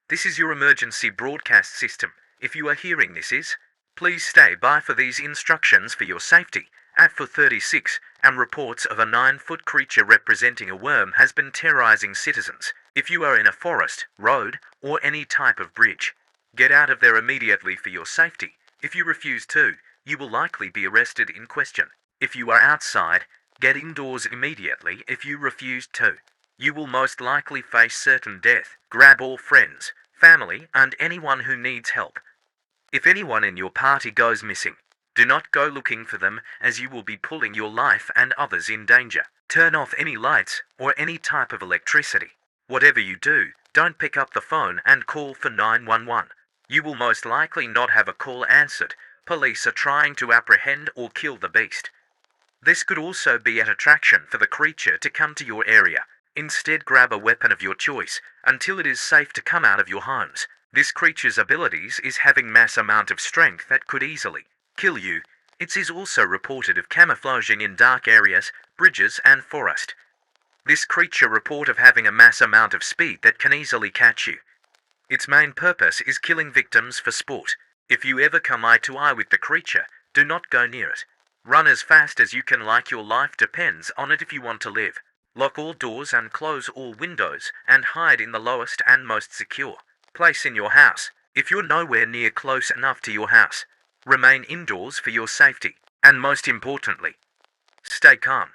This is your emergency broadcast system. If you are hearing this, please stay by for these instructions for your safety. At 4:36, reports of a 9-foot creature representing a worm has been terrorizing citizens. If you are in a forest, road, or any type of bridge, get out of there immediately for your safety. If you refuse to, you will likely be arrested in question. If you are outside, get indoors immediately. If you refuse to, you will most likely face certain death. Grab all friends, family, and anyone who needs help. If anyone in your party goes missing, do not go looking for them, as you will be putting your life and others in danger. Turn off any lights or any type of electricity. Whatever you do, don't pick up the phone and call for 911. You will most likely not have a call answered. Police are trying to apprehend or kill the beast. This could also be an attraction for the creature to come to your area. Instead, grab a weapon of your choice until it is safe to come out of your homes. This creature's abilities is having mass amount of strength that could easily kill you. It is also reported of camouflaging in dark areas, bridges, and forest. This creature report of having a mass amount of speed that can easily catch you. Its main purpose is killing victims for sport. If you ever come eye to eye with the creature, do not go near it. Run as fast as you can, like your life depends on it if you want to live. Lock all doors and close all windows, and hide in the lowest and most secure place in your house. If you're nowhere near close enough to your house, remain indoors for your safety. And most importantly, stay calm.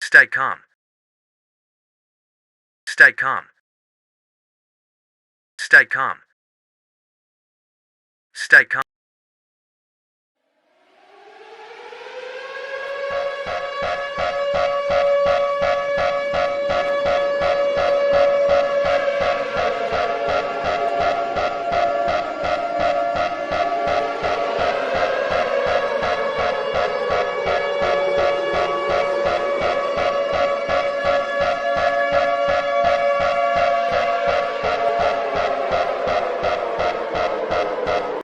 Stay calm. Stay calm. Stay calm. Stay calm.